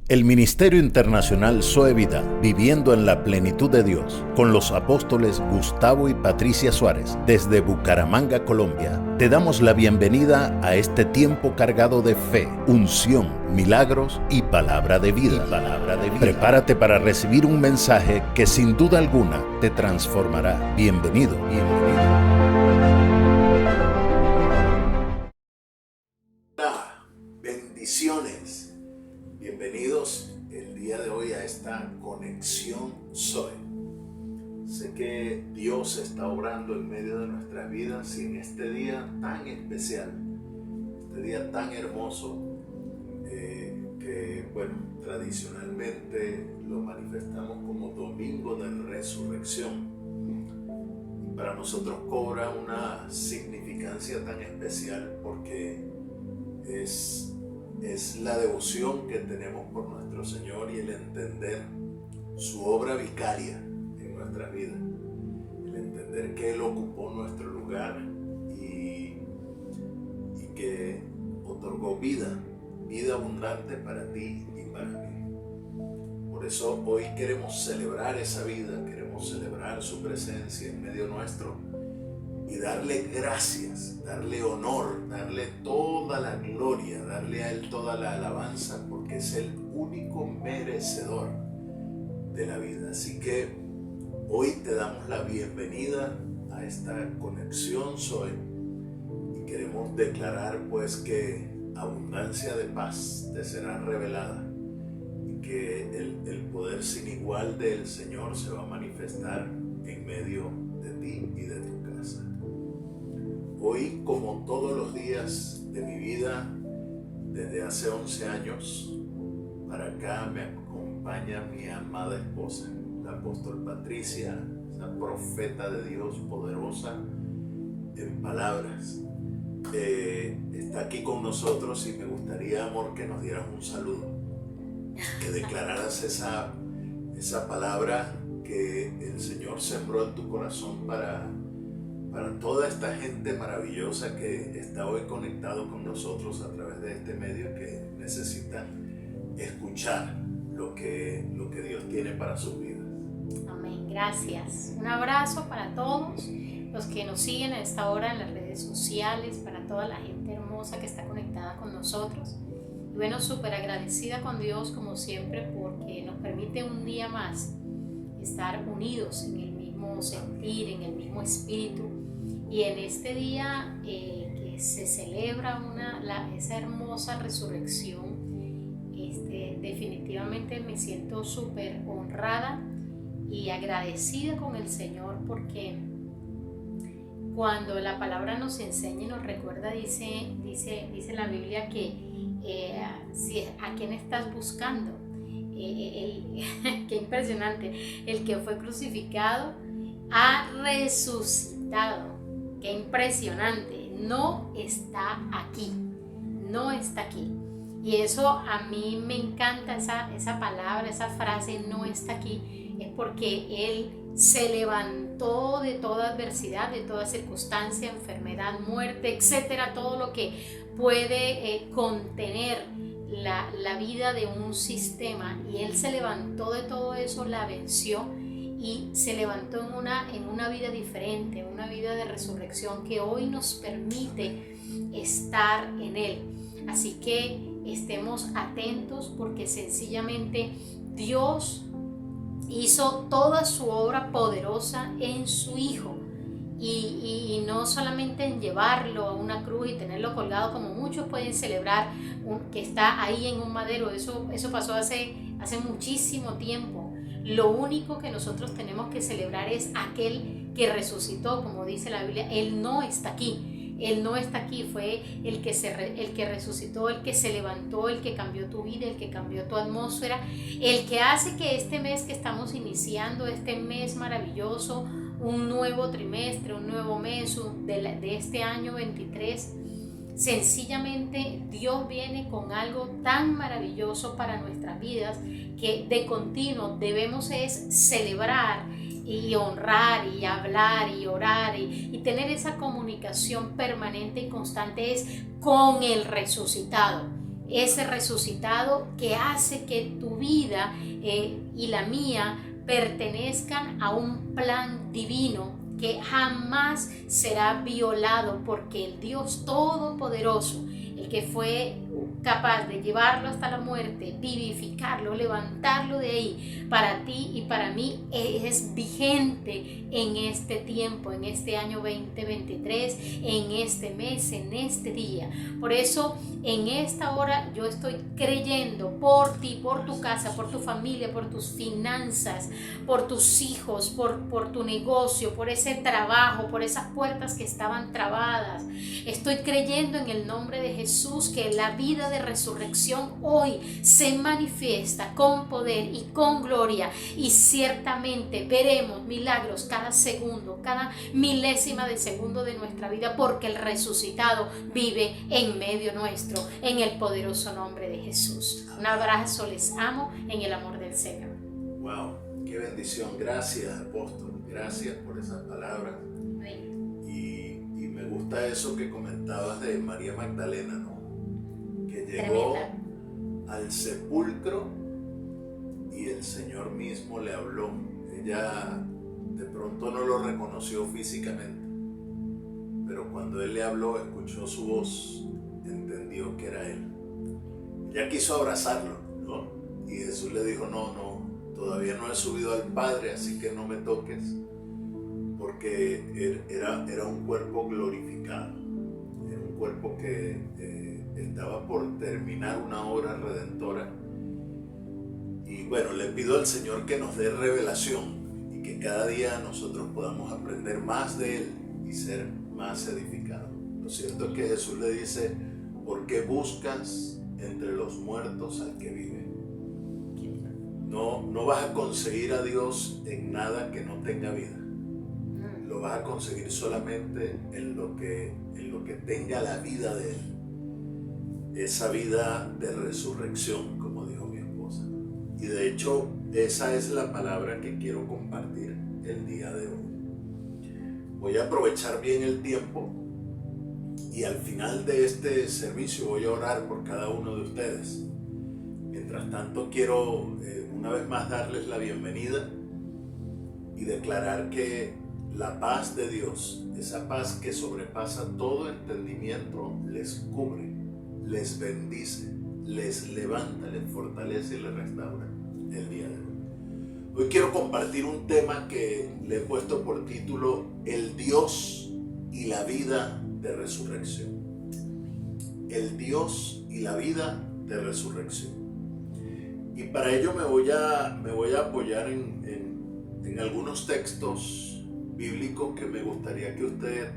El Ministerio Internacional Zoe Vida, viviendo en la plenitud de Dios, con los apóstoles Gustavo y Patricia Suárez, desde Bucaramanga, Colombia, te damos la bienvenida a este tiempo cargado de fe, unción, milagros y palabra de vida. Prepárate para recibir un mensaje que sin duda alguna te transformará. Bienvenido. Hola, bendiciones. Bienvenidos el día de hoy a esta conexión Zoe. Sé que Dios está obrando en medio de nuestras vidas y en este día tan especial, este día tan hermoso, que tradicionalmente lo manifestamos como Domingo de Resurrección. Y para nosotros cobra una significancia tan especial porque es la devoción que tenemos por nuestro Señor y el entender su obra vicaria en nuestras vidas, el entender que Él ocupó nuestro lugar y que otorgó vida abundante para ti y para mí. Por eso hoy queremos celebrar esa vida, queremos celebrar su presencia en medio nuestro y darle gracias, darle honor, darle toda la gloria, darle a Él toda la alabanza, porque es el único merecedor de la vida. Así que hoy te damos la bienvenida a esta conexión Zoe y queremos declarar pues que abundancia de paz te será revelada y que el poder sin igual del Señor se va a manifestar en medio de ti y de tu casa. Hoy, como todos los días de mi vida, desde hace 11 años, para acá me acompaña mi amada esposa, la apóstol Patricia, esa profeta de Dios poderosa en palabras. Está aquí con nosotros y me gustaría, amor, que nos dieras un saludo, que declararas esa palabra que el Señor sembró en tu corazón para toda esta gente maravillosa que está hoy conectado con nosotros a través de este medio, que necesitan escuchar lo que Dios tiene para sus vidas. Amén, gracias. Un abrazo para todos los que nos siguen a esta hora en las redes sociales, para toda la gente hermosa que está conectada con nosotros. Y bueno, súper agradecida con Dios como siempre, porque nos permite un día más estar unidos en el mismo sentir, en el mismo espíritu. Y en este día que se celebra esa hermosa resurrección, definitivamente me siento súper honrada y agradecida con el Señor, porque cuando la palabra nos enseña y nos recuerda, dice la Biblia que ¿a quién estás buscando? Qué impresionante, el que fue crucificado ha resucitado. Qué impresionante, no está aquí. Y eso a mí me encanta, esa palabra, esa frase, no está aquí, es porque Él se levantó de toda adversidad, de toda circunstancia, enfermedad, muerte, etcétera, todo lo que puede contener la vida de un sistema, y Él se levantó de todo eso, la venció y se levantó en una vida diferente, una vida de resurrección que hoy nos permite estar en Él. Así que estemos atentos, porque sencillamente Dios hizo toda su obra poderosa en su Hijo, y no solamente en llevarlo a una cruz y tenerlo colgado como muchos pueden celebrar, que está ahí en un madero. Eso pasó hace muchísimo tiempo. Lo único que nosotros tenemos que celebrar es aquel que resucitó, como dice la Biblia. Él no está aquí, fue el que resucitó, el que se levantó, el que cambió tu vida, el que cambió tu atmósfera, el que hace que este mes que estamos iniciando, este mes maravilloso, un nuevo trimestre, un nuevo mes de este año 23, sencillamente Dios viene con algo tan maravilloso para nuestras vidas, que de continuo debemos es celebrar y honrar y hablar y orar y tener esa comunicación permanente y constante es con el resucitado. ese resucitado que hace que tu vida y la mía pertenezcan a un plan divino que jamás será violado, porque el Dios Todopoderoso, el que fue capaz de llevarlo hasta la muerte, vivificarlo, levantarlo de ahí, para ti y para mí, es vigente en este tiempo, en este año 2023, en este mes, en este día. Por eso, en esta hora yo estoy creyendo por ti, por tu casa, por tu familia, por tus finanzas, por tus hijos, por tu negocio, por ese trabajo, por esas puertas que estaban trabadas. Estoy creyendo en el nombre de Jesús que la vida de resurrección hoy se manifiesta con poder y con gloria, y ciertamente veremos milagros cada segundo, cada milésima de segundo de nuestra vida, porque el resucitado vive en medio nuestro, en el poderoso nombre de Jesús. Un abrazo, les amo en el amor del Señor. Wow, qué bendición. Gracias, apóstol. Gracias por esas palabras. Y me gusta eso que comentabas de María Magdalena, ¿no? Que llegó al sepulcro y el Señor mismo le habló. Ella de pronto no lo reconoció físicamente, pero cuando Él le habló, escuchó su voz, entendió que era Él. Ella quiso abrazarlo, ¿no? Y Jesús le dijo, no, todavía no he subido al Padre, así que no me toques, porque era un cuerpo glorificado, era un cuerpo que estaba por terminar una obra redentora. Y bueno, le pido al Señor que nos dé revelación y que cada día nosotros podamos aprender más de Él y ser más edificados. Lo cierto es que Jesús le dice, ¿por qué buscas entre los muertos al que vive? No vas a conseguir a Dios en nada que no tenga vida. Lo vas a conseguir solamente en lo que tenga la vida de Él. Esa vida de resurrección, como dijo mi esposa. Y de hecho, esa es la palabra que quiero compartir el día de hoy. Voy a aprovechar bien el tiempo y al final de este servicio voy a orar por cada uno de ustedes. Mientras tanto, quiero una vez más darles la bienvenida y declarar que la paz de Dios, esa paz que sobrepasa todo entendimiento, les cubre, les bendice, les levanta, les fortalece y les restaura el día de hoy. Hoy quiero compartir un tema que le he puesto por título El Dios y la vida de resurrección. El Dios y la vida de resurrección. Y para ello me voy a apoyar en algunos textos bíblicos que me gustaría que usted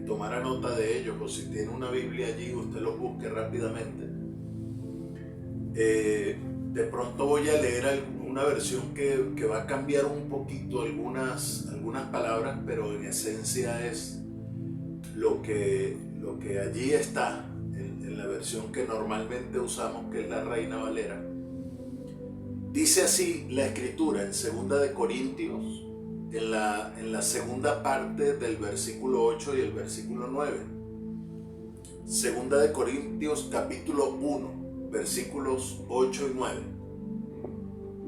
tomara nota de ellos, o si tiene una Biblia allí, usted los busque rápidamente. De pronto voy a leer una versión que va a cambiar un poquito algunas palabras, pero en esencia es lo que allí está en la versión que normalmente usamos, que es la Reina Valera. Dice así la Escritura en 2 de Corintios, en la segunda parte del versículo 8 y el versículo 9. 2 de Corintios capítulo 1, versículos 8 y 9.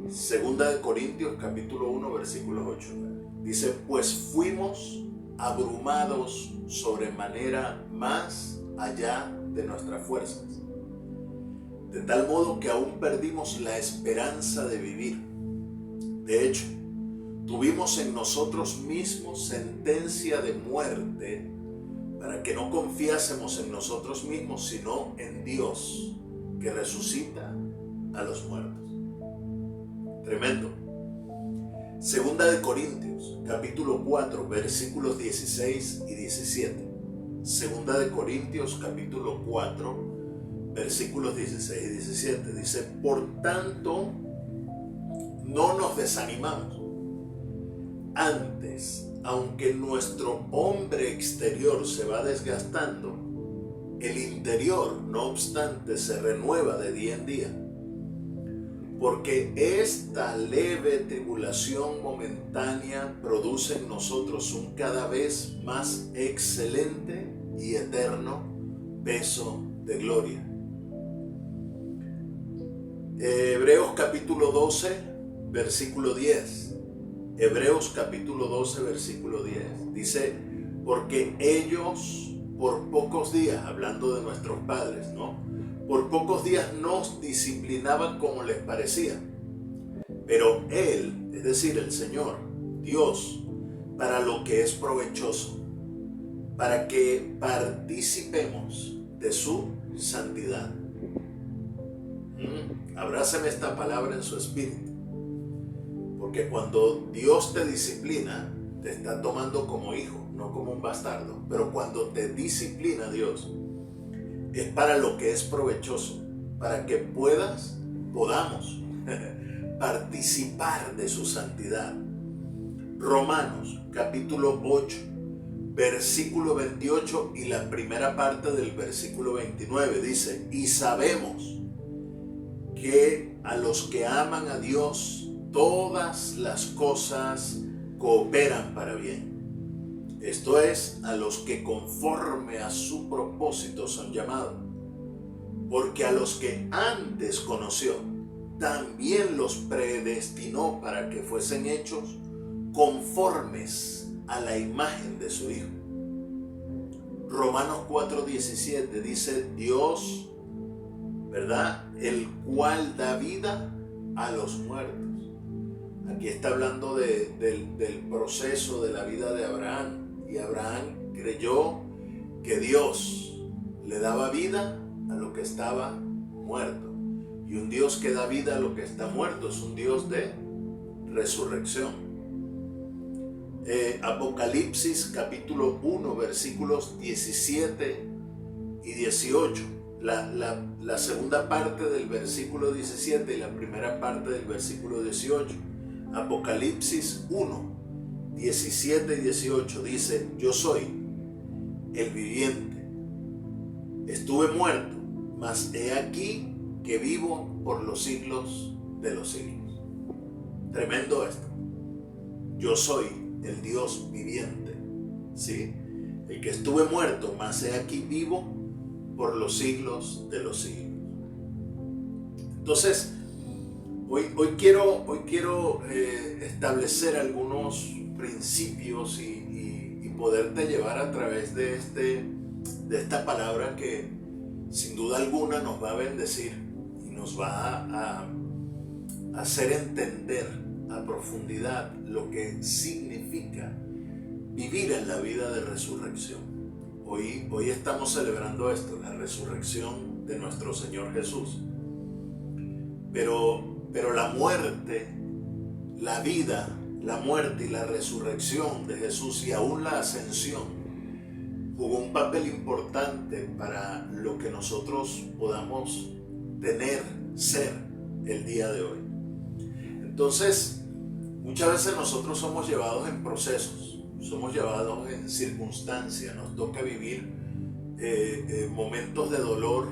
2 de Corintios capítulo 1, versículos 8 y 9. Dice, pues fuimos abrumados sobremanera más allá de nuestras fuerzas, de tal modo que aún perdimos la esperanza de vivir. De hecho, tuvimos en nosotros mismos sentencia de muerte, para que no confiásemos en nosotros mismos, sino en Dios, que resucita a los muertos. Tremendo. 2 de Corintios, capítulo 4, versículos 16 y 17. 2 de Corintios, capítulo 4, versículos 16 y 17. Dice, por tanto, no nos desanimamos. Antes, aunque nuestro hombre exterior se va desgastando, el interior, no obstante, se renueva de día en día. Porque esta leve tribulación momentánea produce en nosotros un cada vez más excelente y eterno peso de gloria. Hebreos capítulo 12, versículo 10. Hebreos capítulo 12, versículo 10. Dice, porque ellos por pocos días, hablando de nuestros padres, ¿no? Por pocos días nos disciplinaban como les parecía. Pero Él, es decir, el Señor, Dios, para lo que es provechoso, para que participemos de su santidad. Abráceme esta palabra en su espíritu. Porque cuando Dios te disciplina, te está tomando como hijo, no como un bastardo. Pero cuando te disciplina Dios, es para lo que es provechoso, para que podamos participar de su santidad. Romanos capítulo 8, versículo 28 y la primera parte del versículo 29 dice, y sabemos que a los que aman a Dios, todas las cosas cooperan para bien. Esto es, a los que conforme a su propósito son llamados. Porque a los que antes conoció, también los predestinó para que fuesen hechos conformes a la imagen de su Hijo. Romanos 4:17 dice, Dios, ¿verdad? El cual da vida a los muertos. Aquí está hablando del proceso de la vida de Abraham. Y Abraham creyó que Dios le daba vida a lo que estaba muerto. Y un Dios que da vida a lo que está muerto es un Dios de resurrección. Apocalipsis capítulo 1 versículos 17 y 18. La segunda parte del versículo 17 y la primera parte del versículo 18. Apocalipsis 1, 17 y 18 dice, yo soy el viviente. Estuve muerto, mas he aquí que vivo por los siglos de los siglos. Tremendo esto. Yo soy el Dios viviente, ¿sí? El que estuve muerto, mas he aquí vivo por los siglos de los siglos. Entonces, hoy quiero establecer algunos principios y poderte llevar a través de esta palabra que sin duda alguna nos va a bendecir y nos va a hacer entender a profundidad lo que significa vivir en la vida de resurrección. Hoy estamos celebrando esto, la resurrección de nuestro Señor Jesús. Pero la muerte, la vida, la muerte y la resurrección de Jesús y aún la ascensión jugó un papel importante para lo que nosotros podamos ser el día de hoy. Entonces, muchas veces nosotros somos llevados en procesos, somos llevados en circunstancias, nos toca vivir momentos de dolor,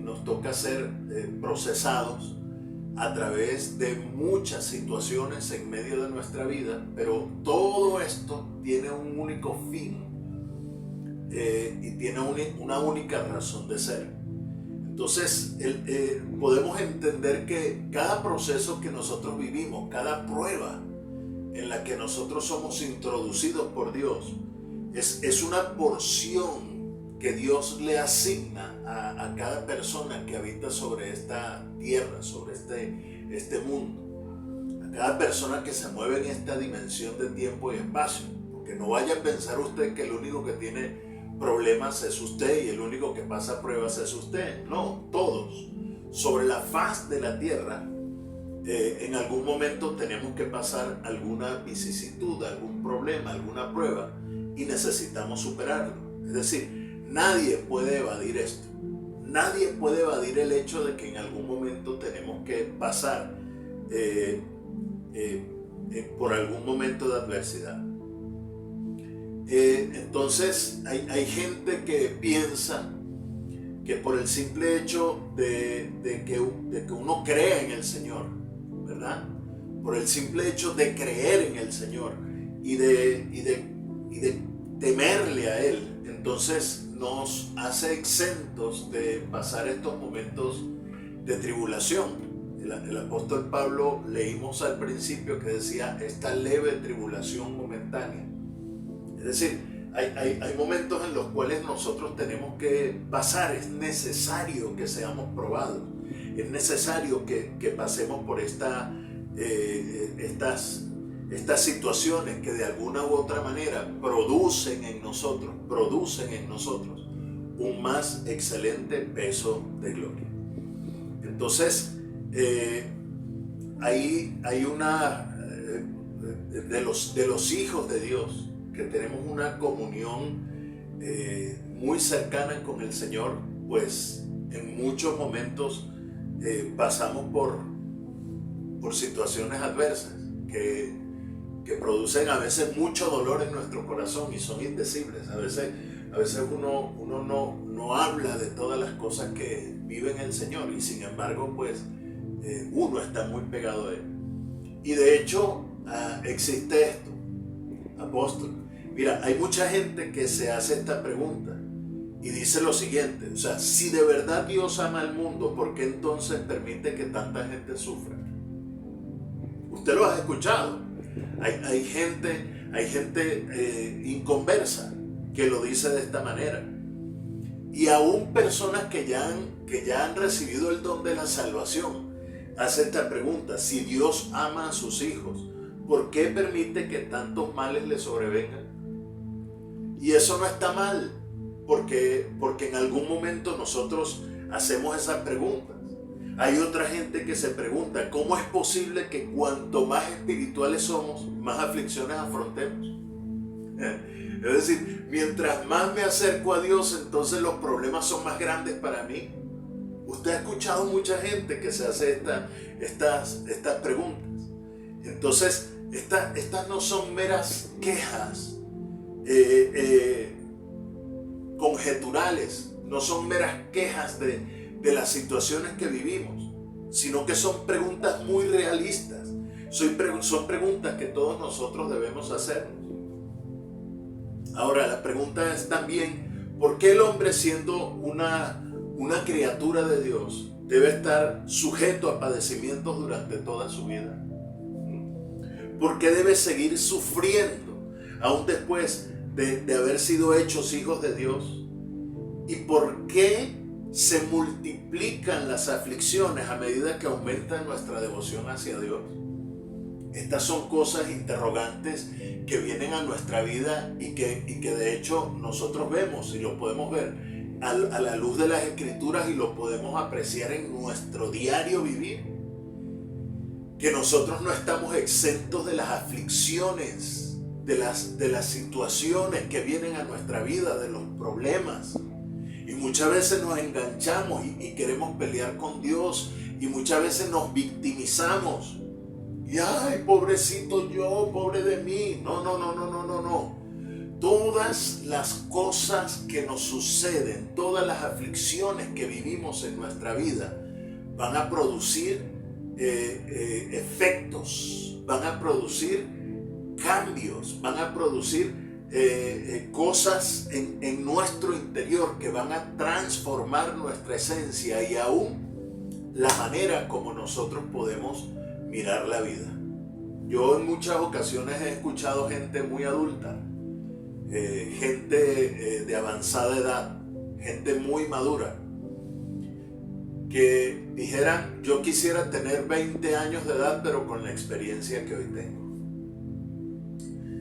nos toca ser procesados a través de muchas situaciones en medio de nuestra vida, pero todo esto tiene un único fin y tiene una única razón de ser. Entonces podemos entender que cada proceso que nosotros vivimos, cada prueba en la que nosotros somos introducidos por Dios, es una porción que Dios le asigna a cada persona que habita sobre esta tierra, sobre este mundo, a cada persona que se mueve en esta dimensión de tiempo y espacio. Porque no vaya a pensar usted que el único que tiene problemas es usted y el único que pasa pruebas es usted. No, todos sobre la faz de la tierra en algún momento tenemos que pasar alguna vicisitud, algún problema, alguna prueba y necesitamos superarlo. Es decir, nadie puede evadir esto. Nadie puede evadir el hecho de que en algún momento tenemos que pasar por algún momento de adversidad. Entonces hay gente que piensa que por el simple hecho de que uno cree en el Señor, ¿verdad? Por el simple hecho de creer en el Señor y de temerle a Él, entonces nos hace exentos de pasar estos momentos de tribulación. El apóstol Pablo, leímos al principio que decía esta leve tribulación momentánea. Es decir, hay momentos en los cuales nosotros tenemos que pasar, es necesario que seamos probados, es necesario que pasemos por estas situaciones que de alguna u otra manera producen en nosotros un más excelente peso de gloria. Entonces, hay una de los hijos de Dios que tenemos una comunión muy cercana con el Señor, pues en muchos momentos pasamos por situaciones adversas que producen a veces mucho dolor en nuestro corazón y son indecibles. A veces uno no habla de todas las cosas que vive en el Señor y sin embargo pues uno está muy pegado a Él. Y de hecho existe esto, apóstol. Mira, hay mucha gente que se hace esta pregunta y dice lo siguiente, o sea, si de verdad Dios ama al mundo, ¿por qué entonces permite que tanta gente sufra? Usted lo ha escuchado. Hay gente inconversa que lo dice de esta manera. Y aún personas que ya han recibido el don de la salvación hacen esta pregunta: si Dios ama a sus hijos, ¿por qué permite que tantos males les sobrevengan? Y eso no está mal, porque en algún momento nosotros hacemos esas preguntas. Hay otra gente que se pregunta, ¿cómo es posible que cuanto más espirituales somos, más aflicciones afrontemos? Es decir, mientras más me acerco a Dios, entonces los problemas son más grandes para mí. Usted ha escuchado mucha gente que se hace estas preguntas. Entonces, estas no son meras quejas conjeturales, no son meras quejas de las situaciones que vivimos, sino que son preguntas muy realistas. Son preguntas que todos nosotros debemos hacernos. Ahora, la pregunta es también, ¿por qué el hombre, siendo una criatura de Dios, debe estar sujeto a padecimientos durante toda su vida? ¿Por qué debe seguir sufriendo aún después de haber sido hechos hijos de Dios? ¿Y por qué se multiplican las aflicciones a medida que aumenta nuestra devoción hacia Dios? Estas son cosas interrogantes que vienen a nuestra vida y que de hecho nosotros vemos y lo podemos ver a la luz de las Escrituras y lo podemos apreciar en nuestro diario vivir. Que nosotros no estamos exentos de las aflicciones, de las situaciones que vienen a nuestra vida, de los problemas. Y muchas veces nos enganchamos y queremos pelear con Dios y muchas veces nos victimizamos. Y ay, pobrecito yo, pobre de mí. No. Todas las cosas que nos suceden, todas las aflicciones que vivimos en nuestra vida van a producir efectos, van a producir cambios, van a producir cosas en nuestro interior que van a transformar nuestra esencia y aún la manera como nosotros podemos mirar la vida. Yo en muchas ocasiones he escuchado gente muy adulta, gente de avanzada edad, gente muy madura, que dijeran, yo quisiera tener 20 años de edad pero con la experiencia que hoy tengo.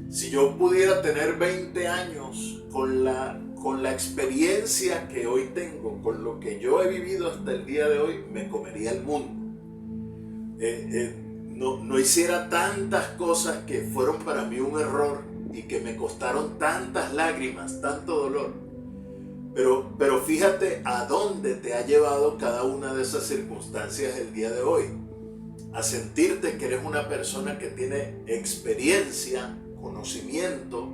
Si yo pudiera tener 20 años con la experiencia que hoy tengo, con lo que yo he vivido hasta el día de hoy, me comería el mundo. No hiciera tantas cosas que fueron para mí un error y que me costaron tantas lágrimas, tanto dolor. Pero fíjate a dónde te ha llevado cada una de esas circunstancias el día de hoy. A sentirte que eres una persona que tiene experiencia, conocimiento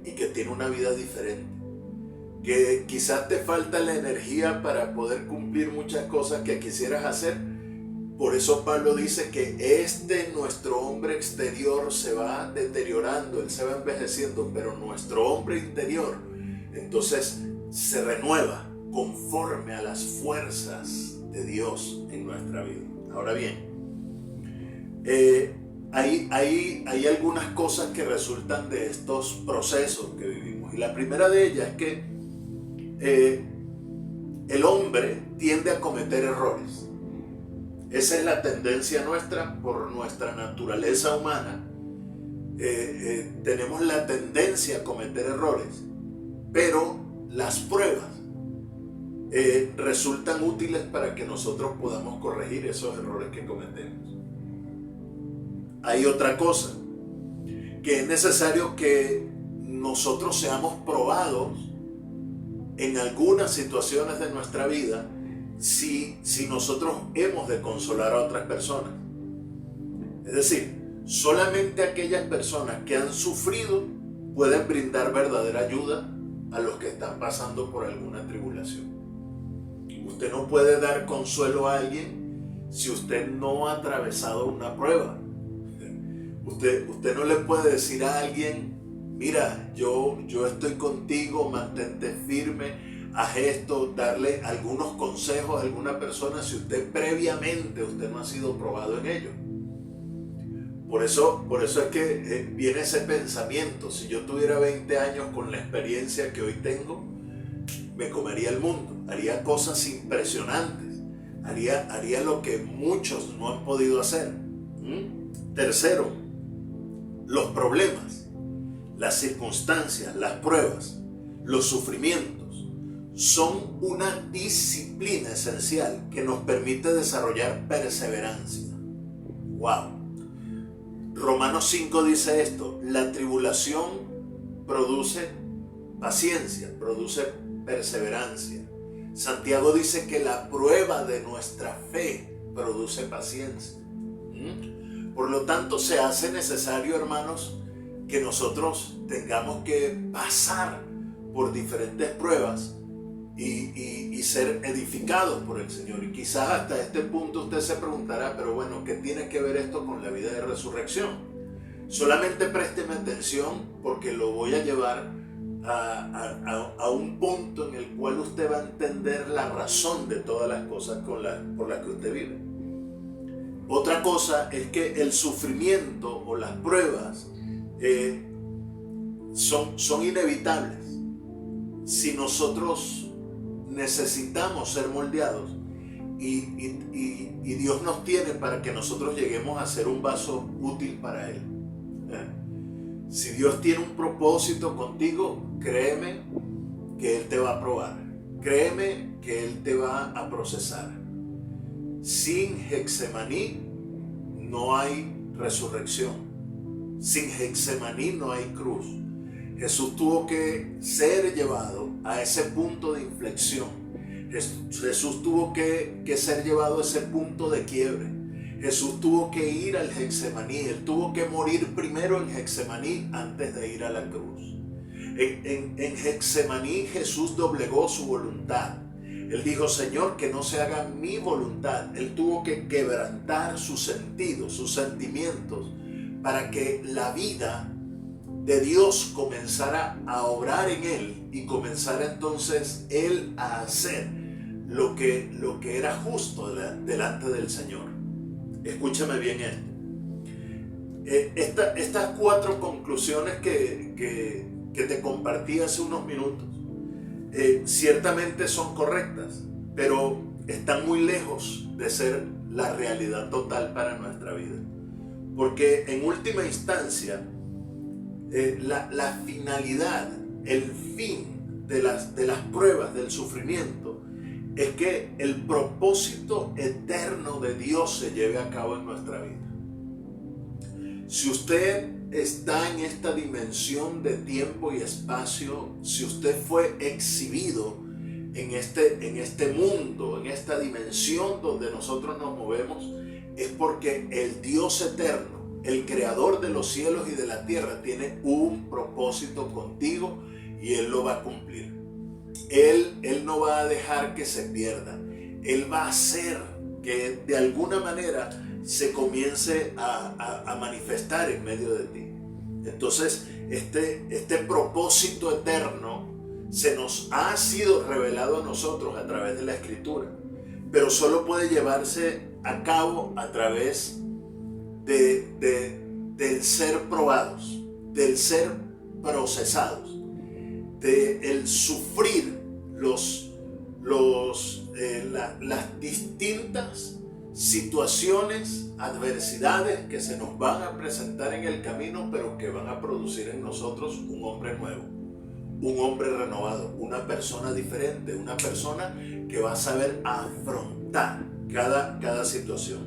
y que tiene una vida diferente. Que quizás te falta la energía para poder cumplir muchas cosas que quisieras hacer. Por eso Pablo dice que nuestro hombre exterior se va deteriorando, él se va envejeciendo, pero nuestro hombre interior entonces se renueva conforme a las fuerzas de Dios en nuestra vida. Ahora bien, hay algunas cosas que resultan de estos procesos que vivimos. Y la primera de ellas es que el hombre tiende a cometer errores. Esa es la tendencia nuestra por nuestra naturaleza humana. Tenemos la tendencia a cometer errores, pero las pruebas resultan útiles para que nosotros podamos corregir esos errores que cometemos. Hay otra cosa, que es necesario que nosotros seamos probados en algunas situaciones de nuestra vida si nosotros hemos de consolar a otras personas. Es decir, solamente aquellas personas que han sufrido pueden brindar verdadera ayuda a los que están pasando por alguna tribulación. Usted no puede dar consuelo a alguien si usted no ha atravesado una prueba. Usted no le puede decir a alguien, mira, yo estoy contigo, mantente firme, haz esto, darle algunos consejos a alguna persona si previamente usted no ha sido probado en ello. Por eso es que viene ese pensamiento: si yo tuviera 20 años con la experiencia que hoy tengo, me comería el mundo, haría cosas impresionantes, haría lo que muchos no han podido hacer. Tercero, los problemas, las circunstancias, las pruebas, los sufrimientos son una disciplina esencial que nos permite desarrollar perseverancia. ¡Wow! Romanos 5 dice esto: la tribulación produce paciencia, produce perseverancia. Santiago dice que la prueba de nuestra fe produce paciencia. Por lo tanto, se hace necesario, hermanos, que nosotros tengamos que pasar por diferentes pruebas y ser edificados por el Señor. Y quizás hasta este punto usted se preguntará, pero bueno, ¿qué tiene que ver esto con la vida de resurrección? Solamente présteme atención, porque lo voy a llevar a un punto en el cual usted va a entender la razón de todas las cosas por las que usted vive. Otra cosa es que el sufrimiento o las pruebas son inevitables si nosotros necesitamos ser moldeados y Dios nos tiene para que nosotros lleguemos a ser un vaso útil para Él. Si Dios tiene un propósito contigo, créeme que Él te va a probar, créeme que Él te va a procesar. Sin Getsemaní no hay resurrección. Sin Getsemaní no hay cruz. Jesús tuvo que ser llevado a ese punto de inflexión. Jesús tuvo que ser llevado a ese punto de quiebre. Jesús tuvo que ir al Getsemaní. Él tuvo que morir primero en Getsemaní antes de ir a la cruz. En Getsemaní Jesús doblegó su voluntad. Él dijo: Señor, que no se haga mi voluntad. Él tuvo que quebrantar sus sentidos, sus sentimientos, para que la vida de Dios comenzara a obrar en él y comenzara entonces él a hacer lo que era justo delante del Señor. Escúchame bien esto. Estas 4 conclusiones que te compartí hace unos minutos ciertamente son correctas, pero están muy lejos de ser la realidad total para nuestra vida. Porque en última instancia, la finalidad, el fin de las pruebas, del sufrimiento, es que el propósito eterno de Dios se lleve a cabo en nuestra vida. Si usted está en esta dimensión de tiempo y espacio, si usted fue exhibido en este mundo, en esta dimensión donde nosotros nos movemos, es porque el Dios eterno, el creador de los cielos y de la tierra, tiene un propósito contigo y Él lo va a cumplir. Él no va a dejar que se pierda. Él va a hacer que de alguna manera se comience a manifestar en medio de ti. Entonces, este propósito eterno se nos ha sido revelado a nosotros a través de la Escritura. pero solo puede llevarse a cabo a través del ser probados, del ser procesados, del sufrir las distintas situaciones, adversidades que se nos van a presentar en el camino, pero que van a producir en nosotros un hombre nuevo, un hombre renovado, una persona diferente, una persona que va a saber afrontar cada situación.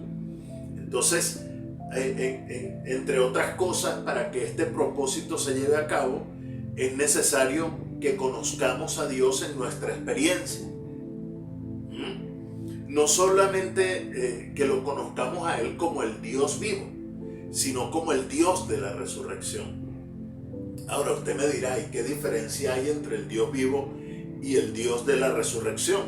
Entonces, entre otras cosas, para que este propósito se lleve a cabo, es necesario que conozcamos a Dios en nuestra experiencia. No solamente que lo conozcamos a Él como el Dios vivo, sino como el Dios de la resurrección. Ahora usted me dirá, ¿y qué diferencia hay entre el Dios vivo y el Dios de la resurrección?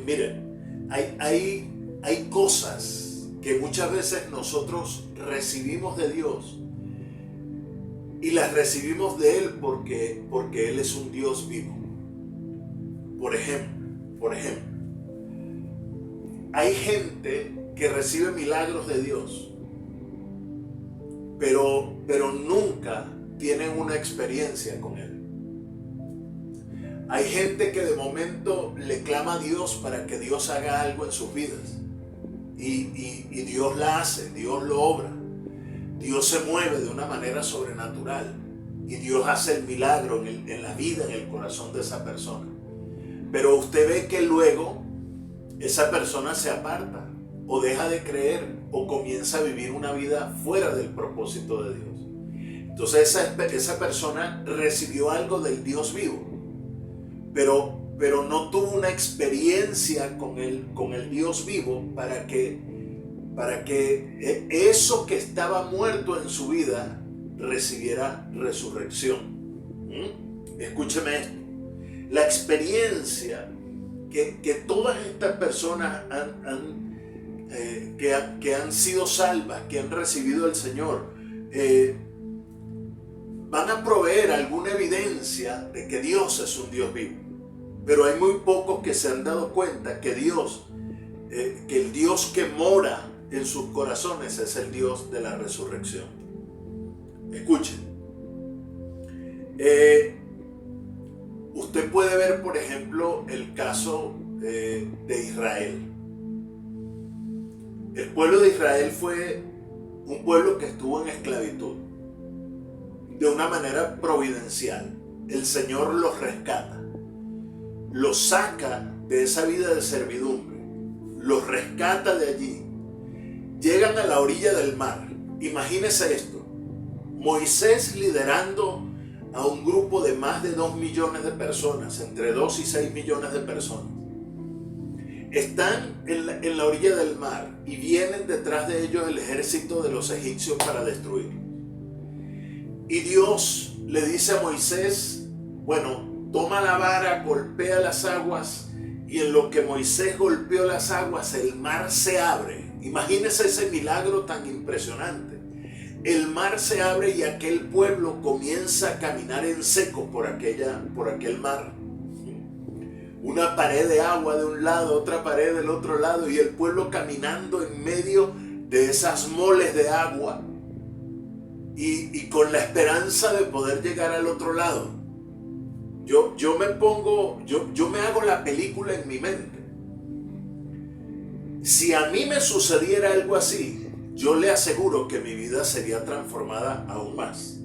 Miren, hay cosas que muchas veces nosotros recibimos de Dios y las recibimos de Él porque Él es un Dios vivo. Por ejemplo, hay gente que recibe milagros de Dios, pero nunca tienen una experiencia con Él. Hay gente que de momento le clama a Dios para que Dios haga algo en sus vidas. Y Dios la hace, Dios lo obra. Dios se mueve de una manera sobrenatural. Y Dios hace el milagro en la vida, en el corazón de esa persona. Pero usted ve que luego esa persona se aparta, o deja de creer, o comienza a vivir una vida fuera del propósito de Dios. Entonces esa persona recibió algo del Dios vivo, pero no tuvo una experiencia con el Dios vivo para que eso que estaba muerto en su vida recibiera resurrección. Escúcheme esto. La experiencia que todas estas personas que han sido salvas, que han recibido al Señor, van a proveer alguna evidencia de que Dios es un Dios vivo. Pero hay muy pocos que se han dado cuenta que que el Dios que mora en sus corazones es el Dios de la resurrección. Escuchen. Usted puede ver, por ejemplo, el caso de Israel. El pueblo de Israel fue un pueblo que estuvo en esclavitud. De una manera providencial, el Señor los rescata, los saca de esa vida de servidumbre, los rescata de allí. Llegan a la orilla del mar. Imagínese esto: Moisés liderando a un grupo de más de 2 millones de personas, entre 2 y 6 millones de personas. Están en la orilla del mar y vienen detrás de ellos el ejército de los egipcios para destruirlos. Y Dios le dice a Moisés, bueno, toma la vara, golpea las aguas, y en lo que Moisés golpeó las aguas, el mar se abre. Imagínense ese milagro tan impresionante. El mar se abre y aquel pueblo comienza a caminar en seco por aquel mar. Una pared de agua de un lado, otra pared del otro lado, y el pueblo caminando en medio de esas moles de agua y con la esperanza de poder llegar al otro lado. Yo me hago la película en mi mente. Si a mí me sucediera algo así, yo le aseguro que mi vida sería transformada aún más.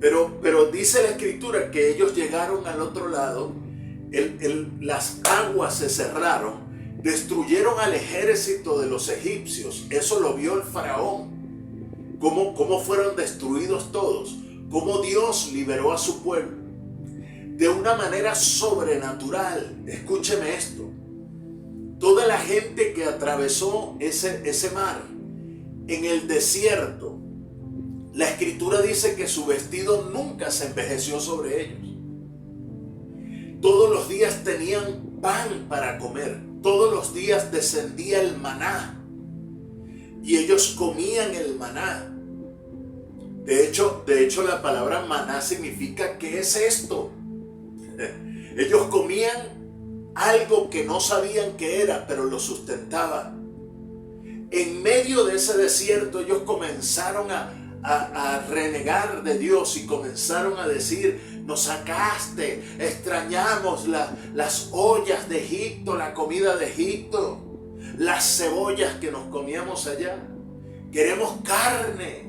Pero dice la Escritura que ellos llegaron al otro lado, las aguas se cerraron, destruyeron al ejército de los egipcios. Eso lo vio el faraón. Cómo fueron destruidos todos, cómo Dios liberó a su pueblo de una manera sobrenatural. Escúcheme esto: toda la gente que atravesó ese mar en el desierto, la Escritura dice que su vestido nunca se envejeció sobre ellos. Todos los días tenían pan para comer, todos los días descendía el maná y ellos comían el maná. De hecho la palabra maná significa ¿qué es esto? Ellos comían algo que no sabían qué era, pero lo sustentaba. En medio de ese desierto ellos comenzaron a renegar de Dios y comenzaron a decir: nos sacaste, extrañamos las ollas de Egipto, la comida de Egipto, las cebollas que nos comíamos allá. Queremos carne.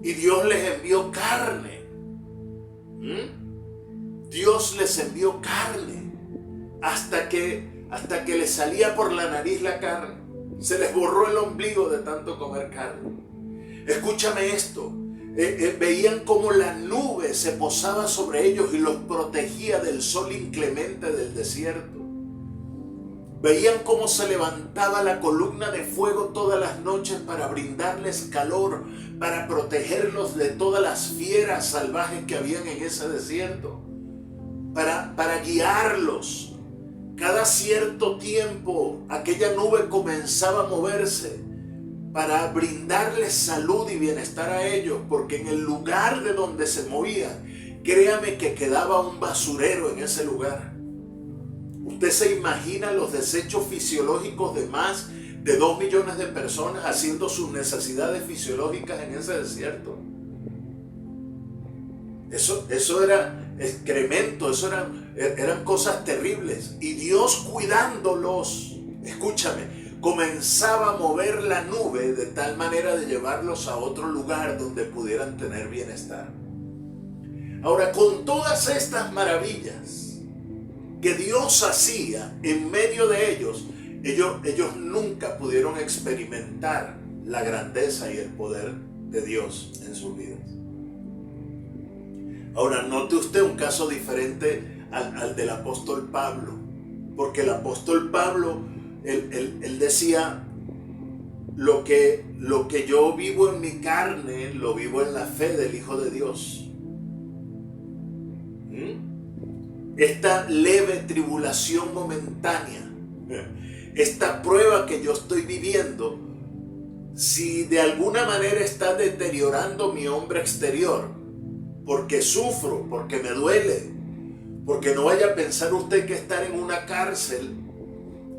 Y Dios les envió carne. Dios les envió carne hasta que les salía por la nariz la carne. Se les borró el ombligo de tanto comer carne. Escúchame esto. Veían cómo la nube se posaba sobre ellos y los protegía del sol inclemente del desierto. Veían cómo se levantaba la columna de fuego todas las noches para brindarles calor, para protegerlos de todas las fieras salvajes que habían en ese desierto, para guiarlos. Cada cierto tiempo aquella nube comenzaba a moverse para brindarles salud y bienestar a ellos, porque en el lugar de donde se movía, créame que quedaba un basurero en ese lugar. Usted se imagina los desechos fisiológicos de más de 2 millones de personas haciendo sus necesidades fisiológicas en ese desierto. Eso era excremento, eran cosas terribles. Y Dios cuidándolos, escúchame, comenzaba a mover la nube de tal manera de llevarlos a otro lugar donde pudieran tener bienestar. Ahora, con todas estas maravillas que Dios hacía en medio de ellos nunca pudieron experimentar la grandeza y el poder de Dios en sus vidas. Ahora, note usted un caso diferente al del apóstol Pablo, porque el apóstol Pablo, él decía: lo que yo vivo en mi carne, lo vivo en la fe del Hijo de Dios. Esta leve tribulación momentánea, esta prueba que yo estoy viviendo, si de alguna manera está deteriorando mi hombre exterior, porque sufro, porque me duele, porque no vaya a pensar usted que estar en una cárcel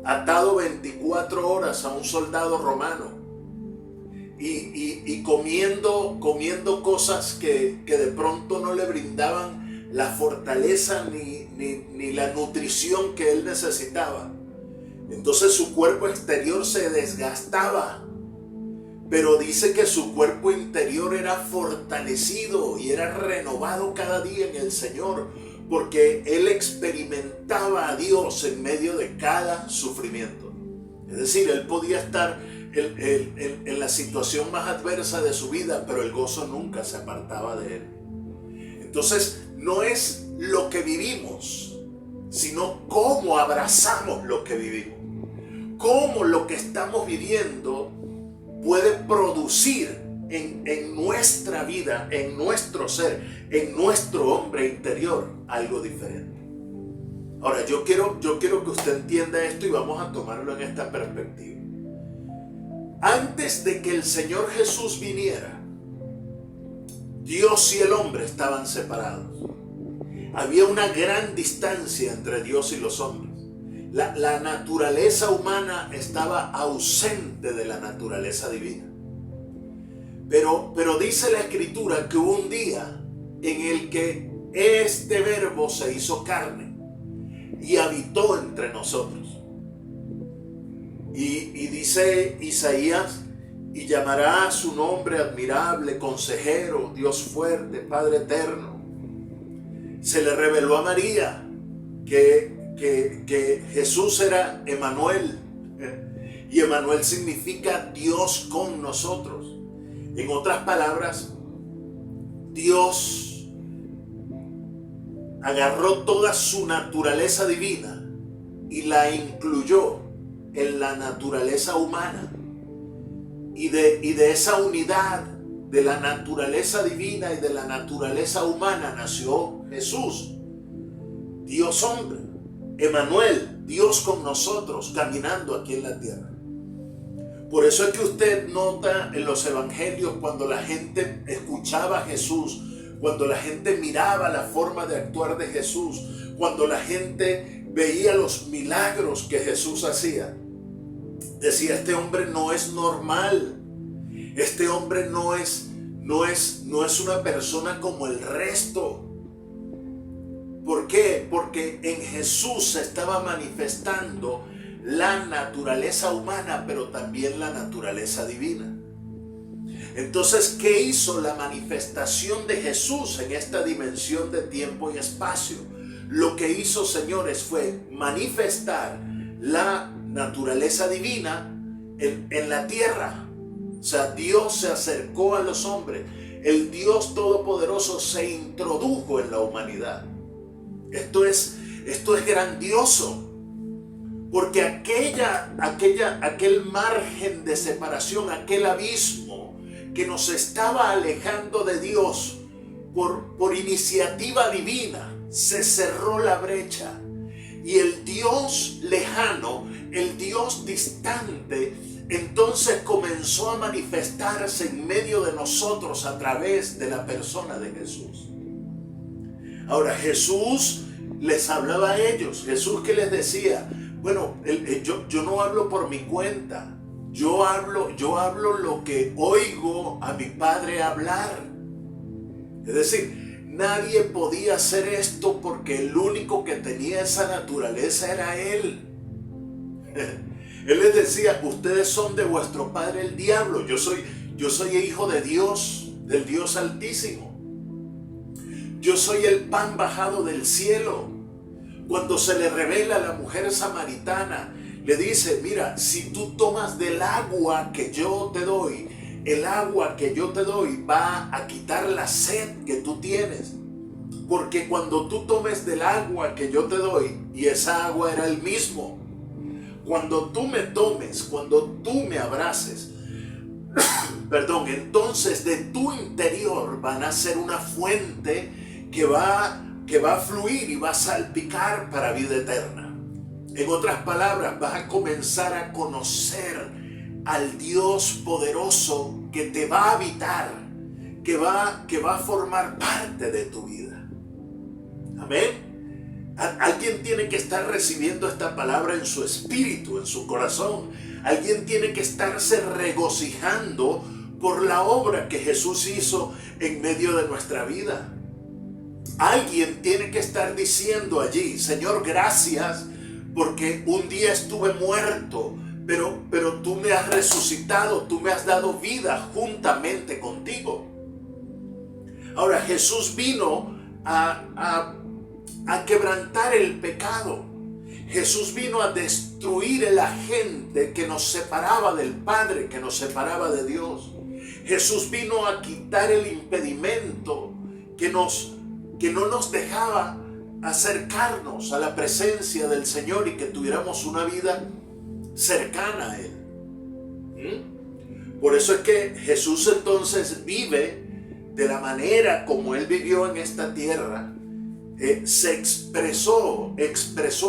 atado 24 horas a un soldado romano y comiendo cosas que de pronto no le brindaban la fortaleza ni la nutrición que él necesitaba. Entonces su cuerpo exterior se desgastaba, pero dice que su cuerpo interior era fortalecido y era renovado cada día en el Señor, porque él experimentaba a Dios en medio de cada sufrimiento. Es decir, él podía estar en la situación más adversa de su vida, pero el gozo nunca se apartaba de él. Entonces, no es lo que vivimos, sino cómo abrazamos lo que vivimos. Cómo lo que estamos viviendo puede producir en nuestra vida, en nuestro ser, en nuestro hombre interior, algo diferente. Ahora, yo quiero que usted entienda esto y vamos a tomarlo en esta perspectiva. Antes de que el Señor Jesús viniera, Dios y el hombre estaban separados. Había una gran distancia entre Dios y los hombres. La naturaleza humana estaba ausente de la naturaleza divina. Pero dice la Escritura que hubo un día en el que este verbo se hizo carne y habitó entre nosotros. Y dice Isaías: y llamará a su nombre admirable, consejero, Dios fuerte, Padre eterno. Se le reveló a María que Jesús era Emmanuel, y Emmanuel significa Dios con nosotros. En otras palabras, Dios agarró toda su naturaleza divina y la incluyó en la naturaleza humana, y de esa unidad de la naturaleza divina y de la naturaleza humana nació Jesús, Dios hombre, Emmanuel, Dios con nosotros, caminando aquí en la tierra. Por eso es que usted nota en los evangelios, cuando la gente escuchaba a Jesús, cuando la gente miraba la forma de actuar de Jesús, cuando la gente veía los milagros que Jesús hacía, decía, este hombre no es normal, este hombre no es una persona como el resto. ¿Por qué? Porque en Jesús se estaba manifestando la naturaleza humana, pero también la naturaleza divina. Entonces, ¿qué hizo la manifestación de Jesús en esta dimensión de tiempo y espacio? Lo que hizo, señores, fue manifestar la naturaleza divina en la tierra. O sea, Dios se acercó a los hombres. El Dios Todopoderoso se introdujo en la humanidad. Esto es grandioso. Porque aquel margen de separación, aquel abismo que nos estaba alejando de Dios por iniciativa divina, se cerró la brecha. Y el Dios lejano, el Dios distante, entonces comenzó a manifestarse en medio de nosotros a través de la persona de Jesús. Ahora, Jesús les hablaba a ellos. Jesús, ¿qué les decía? Bueno, yo no hablo por mi cuenta. Yo hablo lo que oigo a mi Padre hablar. Es decir, nadie podía hacer esto porque el único que tenía esa naturaleza era Él. Él les decía, ustedes son de vuestro padre el diablo. Yo soy hijo de Dios, del Dios Altísimo. Yo soy el pan bajado del cielo. Cuando se le revela a la mujer samaritana, le dice, mira, si tú tomas del agua que yo te doy, el agua que yo te doy va a quitar la sed que tú tienes. Porque cuando tú tomes del agua que yo te doy, y esa agua era el mismo, cuando tú me tomes, cuando tú me abraces, entonces de tu interior van a ser una fuente que va a fluir y va a salpicar para vida eterna. En otras palabras, vas a comenzar a conocer al Dios poderoso que te va a habitar, que va a formar parte de tu vida. Amén. Alguien tiene que estar recibiendo esta palabra en su espíritu, en su corazón. Alguien tiene que estarse regocijando por la obra que Jesús hizo en medio de nuestra vida. Alguien tiene que estar diciendo allí, Señor, gracias porque un día estuve muerto, pero tú me has resucitado, tú me has dado vida juntamente contigo. Ahora, Jesús vino a quebrantar el pecado. Jesús vino a destruir el agente que nos separaba del Padre, que nos separaba de Dios. Jesús vino a quitar el impedimento que no nos dejaba acercarnos a la presencia del Señor y que tuviéramos una vida cercana a Él. Por eso es que Jesús entonces vive de la manera como Él vivió en esta tierra. Se expresó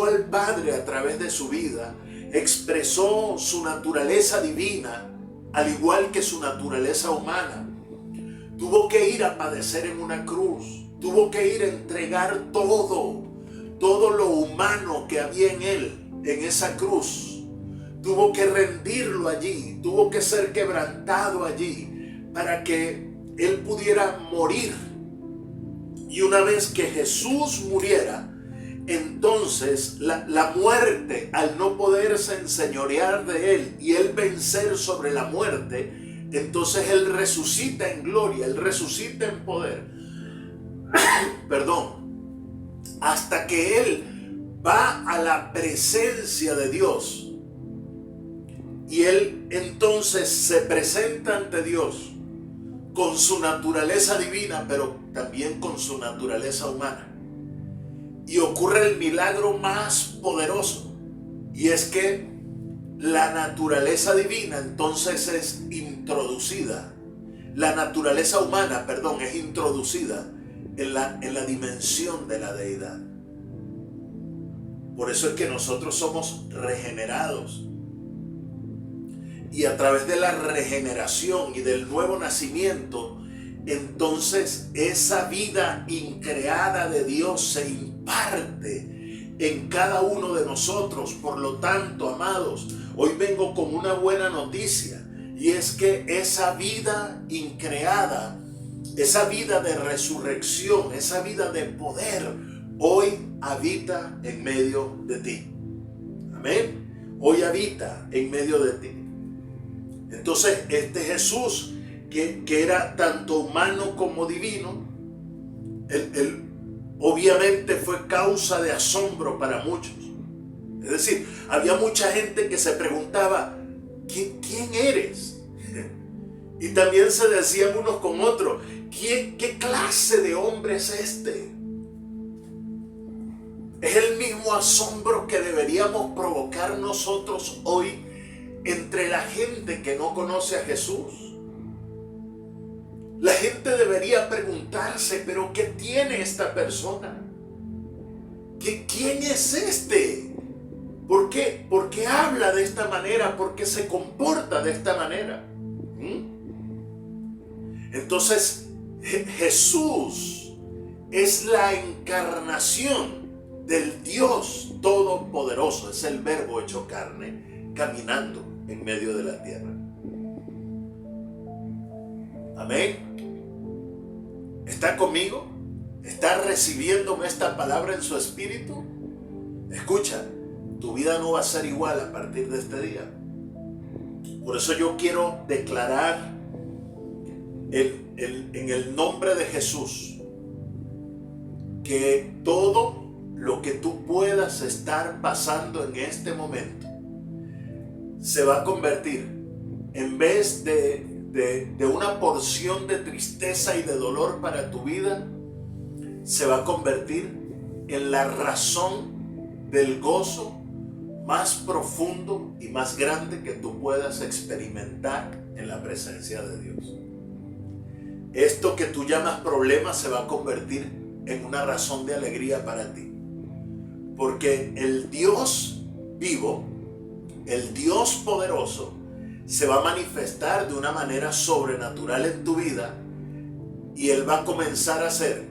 al Padre a través de su vida, expresó su naturaleza divina, al igual que su naturaleza humana. Tuvo que ir a padecer en una cruz, tuvo que ir a entregar todo lo humano que había en Él, en esa cruz. Tuvo que rendirlo allí, tuvo que ser quebrantado allí, para que Él pudiera morir. Y una vez que Jesús muriera, entonces la muerte, al no poderse enseñorear de Él y Él vencer sobre la muerte, entonces Él resucita en gloria, Él resucita en poder. Hasta que Él va a la presencia de Dios. Y Él entonces se presenta ante Dios con su naturaleza divina, pero también con su naturaleza humana. Y ocurre el milagro más poderoso, y es que la naturaleza divina entonces es introducida. La naturaleza humana, es introducida en la dimensión de la deidad. Por eso es que nosotros somos regenerados. Y a través de la regeneración y del nuevo nacimiento, entonces esa vida increada de Dios se imparte en cada uno de nosotros. Por lo tanto, amados, hoy vengo con una buena noticia, y es que esa vida increada, esa vida de resurrección, esa vida de poder, hoy habita en medio de ti. Amén. Hoy habita en medio de ti. Entonces, este Jesús que era tanto humano como divino, él obviamente fue causa de asombro para muchos. Es decir, había mucha gente que se preguntaba, ¿quién eres? Y también se decían unos con otros, ¿qué clase de hombre es este? Es el mismo asombro que deberíamos provocar nosotros hoy entre la gente que no conoce a Jesús. La gente debería preguntarse, ¿pero qué tiene esta persona? ¿Quién es este? ¿Por qué? ¿Por qué habla de esta manera? ¿Por qué se comporta de esta manera? Entonces, Jesús es la encarnación del Dios Todopoderoso. Es el Verbo hecho carne, caminando en medio de la tierra. Amén. ¿Está conmigo? ¿Está recibiéndome esta palabra en su espíritu? Escucha, tu vida no va a ser igual a partir de este día. Por eso yo quiero declarar en el nombre de Jesús que todo lo que tú puedas estar pasando en este momento se va a convertir, en vez de una porción de tristeza y de dolor para tu vida, se va a convertir en la razón del gozo más profundo y más grande que tú puedas experimentar en la presencia de Dios. Esto que tú llamas problema se va a convertir en una razón de alegría para ti, porque el Dios vivo, el Dios poderoso, se va a manifestar de una manera sobrenatural en tu vida, y Él va a comenzar a hacer,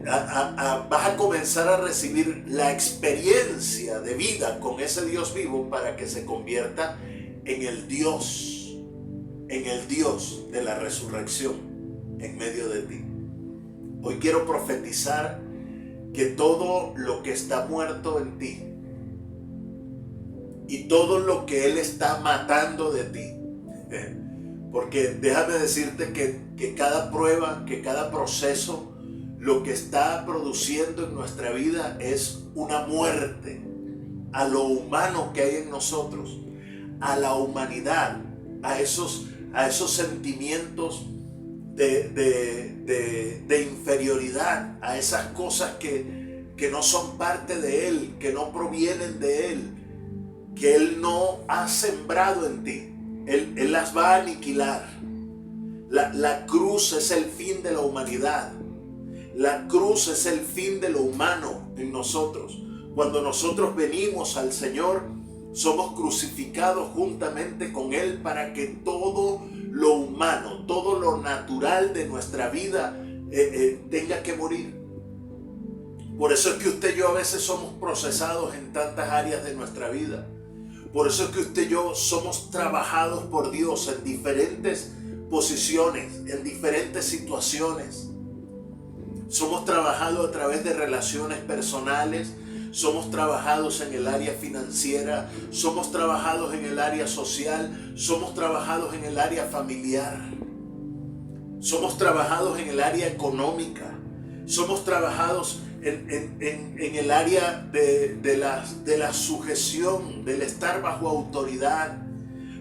vas a comenzar a recibir la experiencia de vida con ese Dios vivo para que se convierta en el Dios de la resurrección en medio de ti. Hoy quiero profetizar que todo lo que está muerto en ti y todo lo que Él está matando de ti, porque déjame decirte que cada prueba, que cada proceso, lo que está produciendo en nuestra vida es una muerte a lo humano que hay en nosotros, a la humanidad, a esos sentimientos de inferioridad, a esas cosas que no son parte de Él, que no provienen de Él, que Él no ha sembrado en ti. Él las va a aniquilar. La cruz es el fin de la humanidad. La cruz es el fin de lo humano en nosotros. Cuando nosotros venimos al Señor, somos crucificados juntamente con Él para que todo lo humano, todo lo natural de nuestra vida tenga que morir. Por eso es que usted y yo a veces somos procesados en tantas áreas de nuestra vida. Por eso es que usted y yo somos trabajados por Dios en diferentes posiciones, en diferentes situaciones. Somos trabajados a través de relaciones personales, somos trabajados en el área financiera, somos trabajados en el área social, somos trabajados en el área familiar, somos trabajados en el área económica, somos trabajados en el área de la sujeción, del estar bajo autoridad.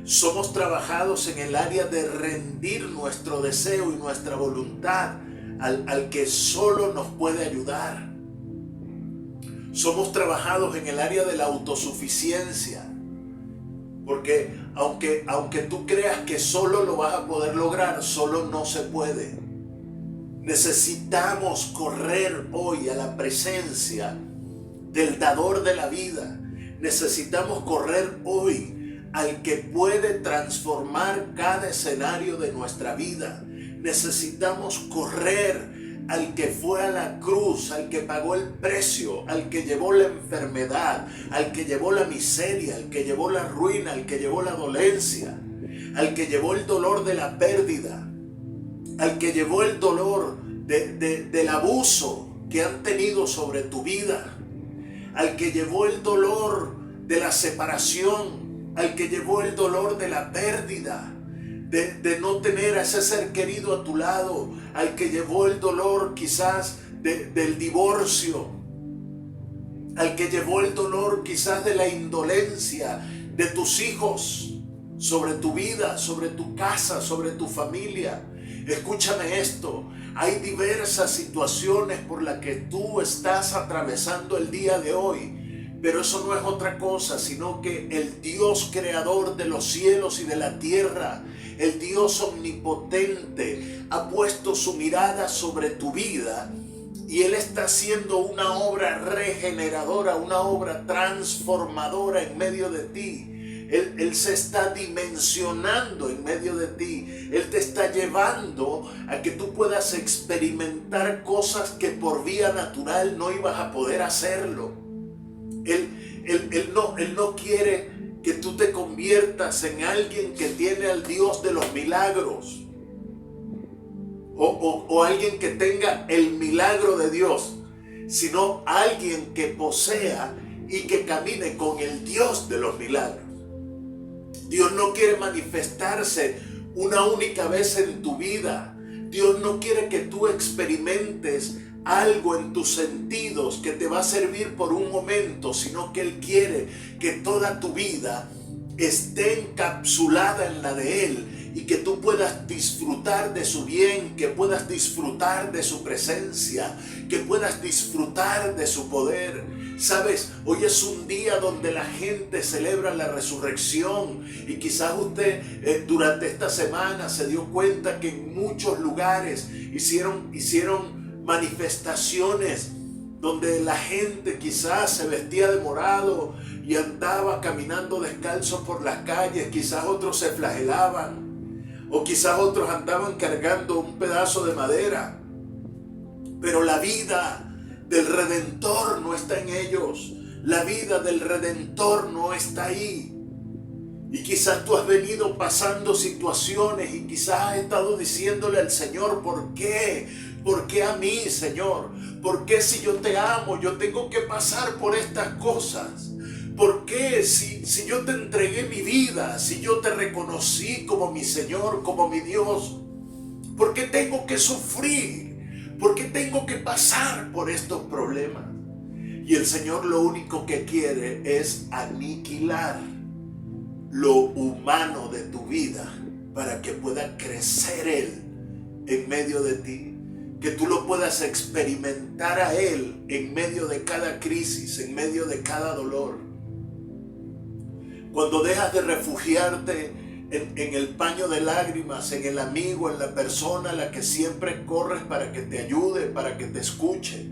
Somos trabajados en el área de rendir nuestro deseo y nuestra voluntad al que solo nos puede ayudar. Somos trabajados en el área de la autosuficiencia, porque aunque tú creas que solo lo vas a poder lograr, solo no se puede. Necesitamos correr hoy a la presencia del dador de la vida. Necesitamos correr hoy al que puede transformar cada escenario de nuestra vida. Necesitamos correr al que fue a la cruz, al que pagó el precio, al que llevó la enfermedad, al que llevó la miseria, al que llevó la ruina, al que llevó la dolencia, al que llevó el dolor de la pérdida, al que llevó el dolor del abuso que han tenido sobre tu vida, al que llevó el dolor de la separación, al que llevó el dolor de la pérdida, de no tener a ese ser querido a tu lado, al que llevó el dolor quizás del divorcio, al que llevó el dolor quizás de la indolencia de tus hijos sobre tu vida, sobre tu casa, sobre tu familia. Escúchame esto, hay diversas situaciones por las que tú estás atravesando el día de hoy, pero eso no es otra cosa sino que el Dios creador de los cielos y de la tierra, el Dios omnipotente, ha puesto su mirada sobre tu vida y Él está haciendo una obra regeneradora, una obra transformadora en medio de ti. Él se está dimensionando en medio de ti. Él te está llevando a que tú puedas experimentar cosas que por vía natural no ibas a poder hacerlo. Él no quiere que tú te conviertas en alguien que tiene al Dios de los milagros. O alguien que tenga el milagro de Dios, sino alguien que posea y que camine con el Dios de los milagros. Dios no quiere manifestarse una única vez en tu vida. Dios no quiere que tú experimentes algo en tus sentidos que te va a servir por un momento, sino que Él quiere que toda tu vida esté encapsulada en la de Él y que tú puedas disfrutar de su bien, que puedas disfrutar de su presencia, que puedas disfrutar de su poder. Sabes, hoy es un día donde la gente celebra la resurrección y quizás usted durante esta semana se dio cuenta que en muchos lugares hicieron manifestaciones donde la gente quizás se vestía de morado y andaba caminando descalzo por las calles, quizás otros se flagelaban o quizás otros andaban cargando un pedazo de madera, pero la vida del Redentor no está en ellos. La vida del Redentor no está ahí. Y quizás tú has venido pasando situaciones y quizás has estado diciéndole al Señor, ¿por qué? ¿Por qué a mí, Señor? ¿Por qué si yo te amo, yo tengo que pasar por estas cosas? ¿Por qué si yo te entregué mi vida, si yo te reconocí como mi Señor, como mi Dios? ¿Por qué tengo que sufrir? ¿Por qué tengo que pasar por estos problemas? Y el Señor lo único que quiere es aniquilar lo humano de tu vida para que pueda crecer Él en medio de ti. Que tú lo puedas experimentar a Él en medio de cada crisis, en medio de cada dolor. Cuando dejas de refugiarte en el paño de lágrimas, en el amigo, en la persona a la que siempre corres para que te ayude, para que te escuche.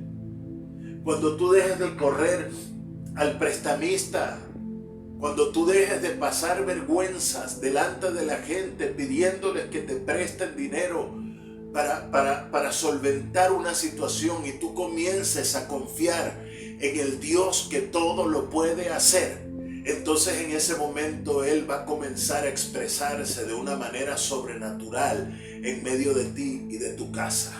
Cuando tú dejes de correr al prestamista, cuando tú dejes de pasar vergüenzas delante de la gente pidiéndoles que te presten dinero para solventar una situación y tú comiences a confiar en el Dios que todo lo puede hacer, entonces en ese momento Él va a comenzar a expresarse de una manera sobrenatural en medio de ti y de tu casa.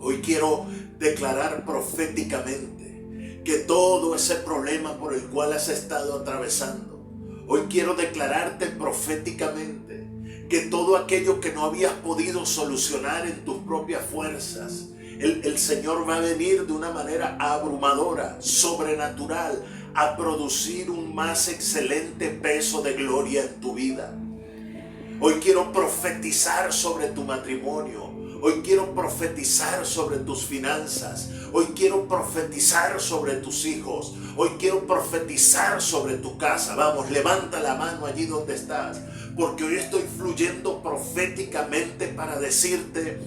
Hoy quiero declarar proféticamente que todo ese problema por el cual has estado atravesando, hoy quiero declararte proféticamente que todo aquello que no habías podido solucionar en tus propias fuerzas, el Señor va a venir de una manera abrumadora, sobrenatural, a producir un más excelente peso de gloria en tu vida. Hoy quiero profetizar sobre tu matrimonio. Hoy quiero profetizar sobre tus finanzas. Hoy quiero profetizar sobre tus hijos. Hoy quiero profetizar sobre tu casa. Vamos, levanta la mano allí donde estás, porque hoy estoy fluyendo proféticamente para decirte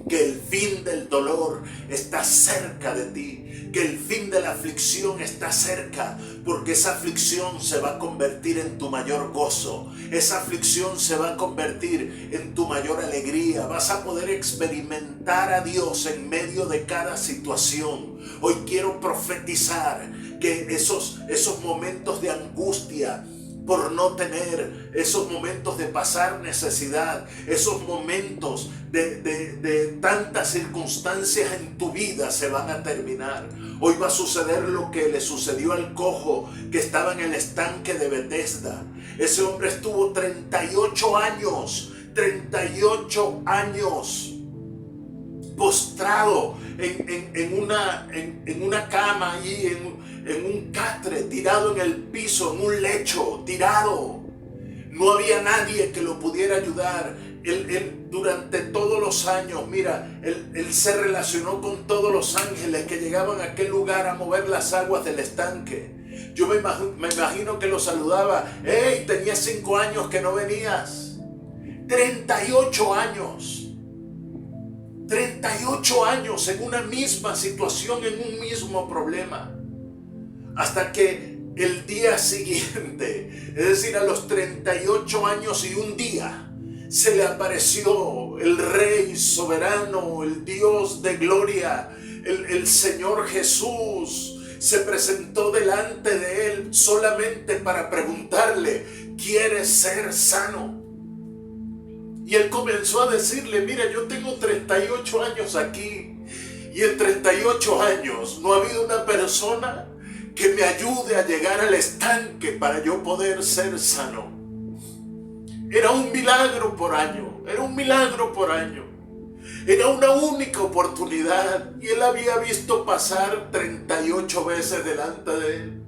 que el fin del dolor está cerca de ti, que el fin de la aflicción está cerca, porque esa aflicción se va a convertir en tu mayor gozo. Esa aflicción se va a convertir en tu mayor alegría. Vas a poder experimentar a Dios en medio de cada situación. Hoy quiero profetizar que esos momentos de angustia por no tener, esos momentos de pasar necesidad, esos momentos de tantas circunstancias en tu vida se van a terminar. Hoy va a suceder lo que le sucedió al cojo que estaba en el estanque de Betesda. Ese hombre estuvo 38 años postrado en una cama allí, en un catre, tirado en el piso, en un lecho, tirado. No había nadie que lo pudiera ayudar. Él durante todos los años, mira, él se relacionó con todos los ángeles que llegaban a aquel lugar a mover las aguas del estanque. Yo me imagino que lo saludaba. ¡Hey! Tenía 5 años que no venías. 38 años. 38 años en una misma situación, en un mismo problema. Hasta que el día siguiente, es decir, a los 38 años y un día, se le apareció el Rey soberano, el Dios de gloria, el Señor Jesús. Se presentó delante de él solamente para preguntarle: ¿quieres ser sano? Y él comenzó a decirle: mira, yo tengo 38 años aquí, y en 38 años no ha habido una persona que me ayude a llegar al estanque para yo poder ser sano. Era un milagro por año, era un milagro por año. Era una única oportunidad, y él había visto pasar 38 veces delante de él.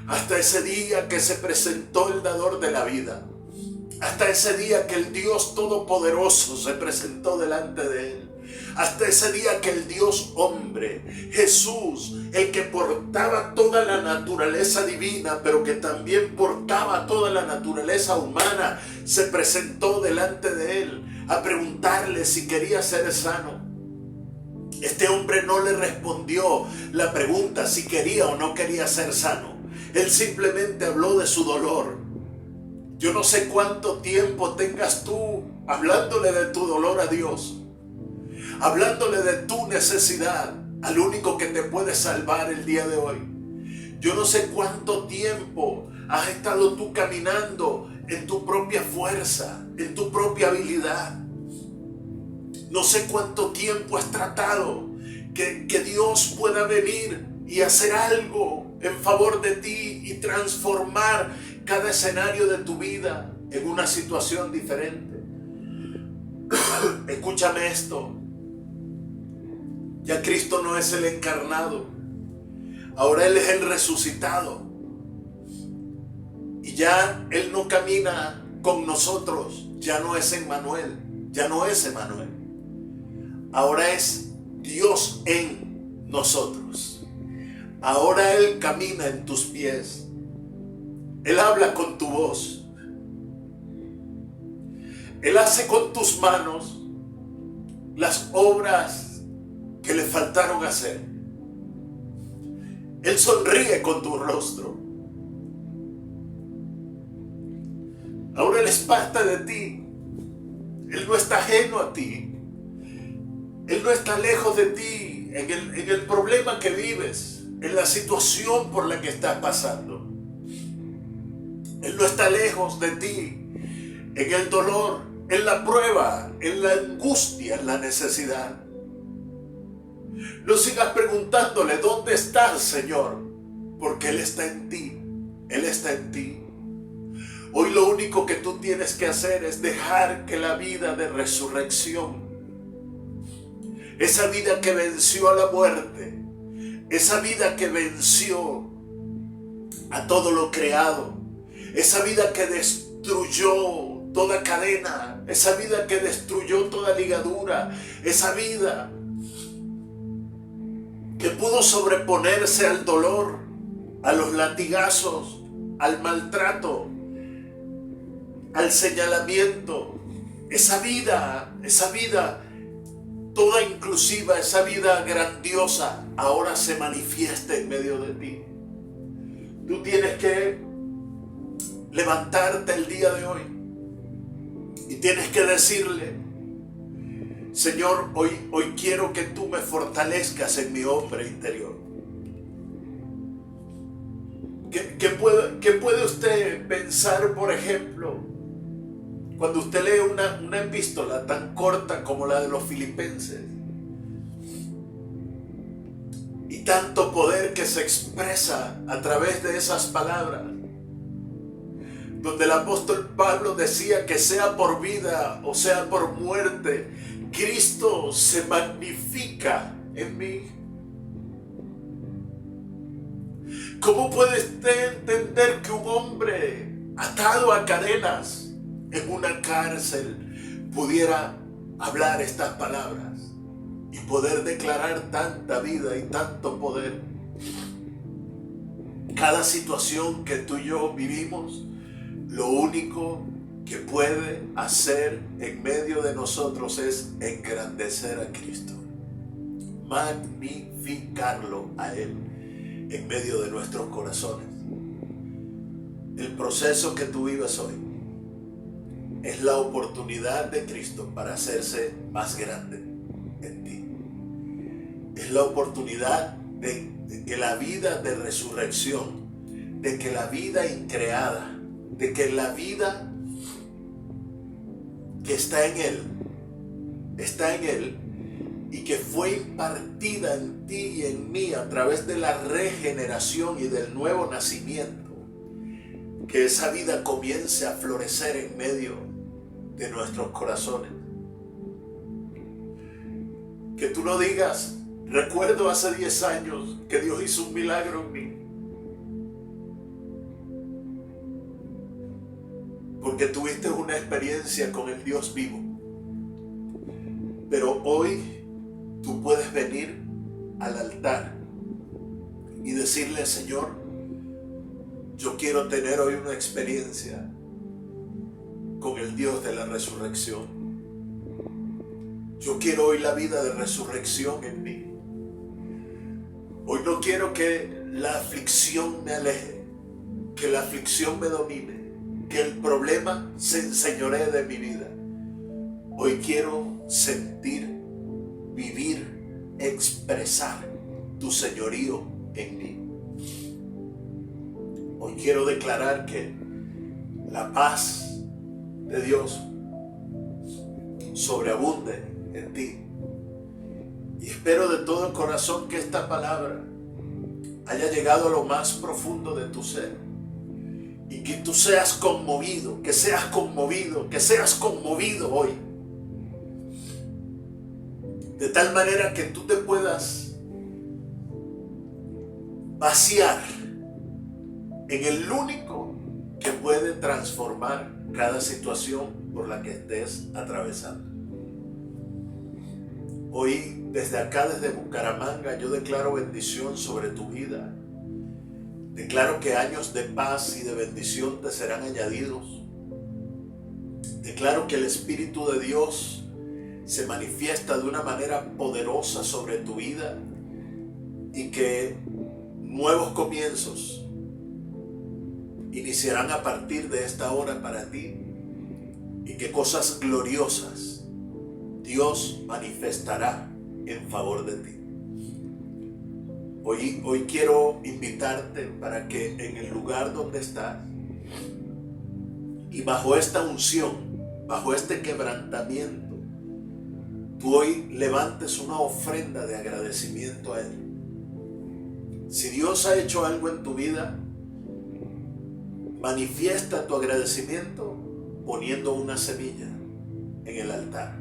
Hasta ese día que se presentó el dador de la vida. Hasta ese día que el Dios Todopoderoso se presentó delante de él. Hasta ese día que el Dios hombre, Jesús, el que portaba toda la naturaleza divina, pero que también portaba toda la naturaleza humana, se presentó delante de él a preguntarle si quería ser sano. Este hombre no le respondió la pregunta si quería o no quería ser sano. Él simplemente habló de su dolor. Yo no sé cuánto tiempo tengas tú hablándole de tu dolor a Dios, hablándole de tu necesidad al único que te puede salvar el día de hoy. Yo no sé cuánto tiempo has estado tú caminando en tu propia fuerza, en tu propia habilidad. No sé cuánto tiempo has tratado que Dios pueda venir y hacer algo en favor de ti y transformar cada escenario de tu vida en una situación diferente. Escúchame esto. Ya Cristo no es el encarnado. Ahora Él es el resucitado. Y ya Él no camina con nosotros. Ya no es Emmanuel. Ya no es Emmanuel. Ahora es Dios en nosotros. Ahora Él camina en tus pies. Él habla con tu voz. Él hace con tus manos las obras que le faltaron hacer. Él sonríe con tu rostro. Ahora Él es parte de ti. Él no está ajeno a ti. Él no está lejos de ti en el problema que vives, en la situación por la que estás pasando. Él no está lejos de ti en el dolor, en la prueba, en la angustia, en la necesidad. No sigas preguntándole: ¿dónde estás, Señor? Porque Él está en ti. Él está en ti. Hoy lo único que tú tienes que hacer es dejar que la vida de resurrección, esa vida que venció a la muerte, esa vida que venció a todo lo creado, esa vida que destruyó toda cadena, esa vida que destruyó toda ligadura, esa vida que pudo sobreponerse al dolor, a los latigazos, al maltrato, al señalamiento, esa vida, toda inclusiva, esa vida grandiosa, ahora se manifiesta en medio de ti. Tú tienes que levantarte el día de hoy y tienes que decirle: Señor, hoy quiero que tú me fortalezcas en mi hombre interior. ¿Qué puede usted pensar, por ejemplo, cuando usted lee una epístola tan corta como la de los Filipenses? Y tanto poder que se expresa a través de esas palabras, donde el apóstol Pablo decía que sea por vida o sea por muerte, Cristo se magnifica en mí. ¿Cómo puede usted entender que un hombre atado a cadenas en una cárcel pudiera hablar estas palabras y poder declarar tanta vida y tanto poder? Cada situación que tú y yo vivimos, lo único que puede hacer en medio de nosotros es engrandecer a Cristo, magnificarlo a Él en medio de nuestros corazones. El proceso que tú vives hoy es la oportunidad de Cristo para hacerse más grande en ti. Es la oportunidad de que la vida de resurrección, de que la vida increada, de que la vida que está en Él y que fue impartida en ti y en mí a través de la regeneración y del nuevo nacimiento, que esa vida comience a florecer en medio de nuestros corazones. Que tú no digas: recuerdo hace 10 años que Dios hizo un milagro en mí. Porque tuviste una experiencia con el Dios vivo. Pero hoy tú puedes venir al altar y decirle: Señor, yo quiero tener hoy una experiencia con el Dios de la resurrección. Yo quiero hoy la vida de resurrección en mí. Hoy no quiero que la aflicción me aleje, que la aflicción me domine, que el problema se enseñoree de mi vida. Hoy quiero sentir, vivir, expresar tu señorío en mí. Hoy quiero declarar que la paz de Dios sobreabunde en ti. Y espero de todo el corazón que esta palabra haya llegado a lo más profundo de tu ser. Y que tú seas conmovido, que seas conmovido hoy. De tal manera que tú te puedas vaciar en el único que puede transformar cada situación por la que estés atravesando. Hoy, desde acá, desde Bucaramanga, yo declaro bendición sobre tu vida. Declaro que años de paz y de bendición te serán añadidos. Declaro que el Espíritu de Dios se manifiesta de una manera poderosa sobre tu vida y que nuevos comienzos iniciarán a partir de esta hora para ti y que cosas gloriosas Dios manifestará en favor de ti. Hoy quiero invitarte para que en el lugar donde estás y bajo esta unción, bajo este quebrantamiento, tú hoy levantes una ofrenda de agradecimiento a Él. Si Dios ha hecho algo en tu vida, manifiesta tu agradecimiento poniendo una semilla en el altar.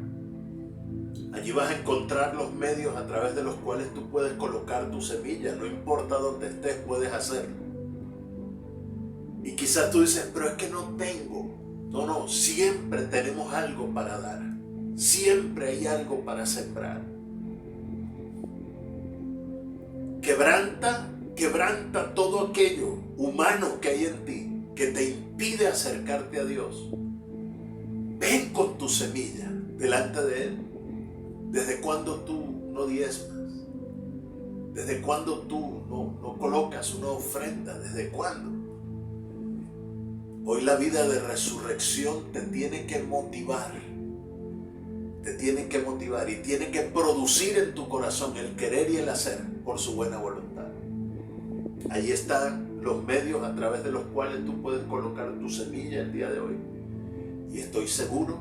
Allí vas a encontrar los medios a través de los cuales tú puedes colocar tu semilla. No importa dónde estés, puedes hacerlo. Y quizás tú dices: pero es que no tengo. No, siempre tenemos algo para dar. Siempre hay algo para sembrar. Quebranta todo aquello humano que hay en ti que te impide acercarte a Dios. Ven con tu semilla delante de Él ¿Desde cuándo tú no diezmas? ¿Desde cuándo tú no colocas una ofrenda? ¿Desde cuándo? Hoy la vida de resurrección te tiene que motivar. Te tiene que motivar y tiene que producir en tu corazón el querer y el hacer por su buena voluntad. Ahí están los medios a través de los cuales tú puedes colocar tu semilla el día de hoy. Y estoy seguro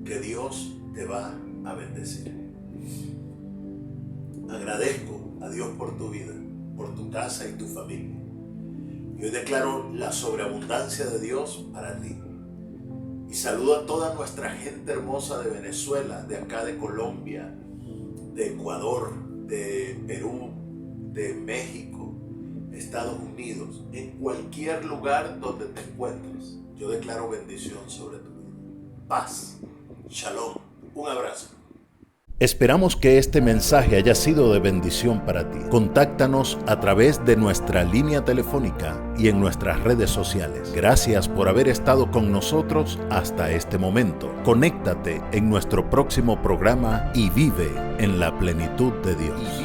que Dios te va a bendecir. Agradezco a Dios por tu vida, por tu casa y tu familia. Y hoy declaro la sobreabundancia de Dios para ti. Y saludo a toda nuestra gente hermosa de Venezuela, de acá de Colombia, de Ecuador, de Perú, de México, Estados Unidos, en cualquier lugar donde te encuentres. Yo declaro bendición sobre tu vida. Paz, shalom, un abrazo. Esperamos que este mensaje haya sido de bendición para ti. Contáctanos a través de nuestra línea telefónica y en nuestras redes sociales. Gracias por haber estado con nosotros hasta este momento. Conéctate en nuestro próximo programa y vive en la plenitud de Dios.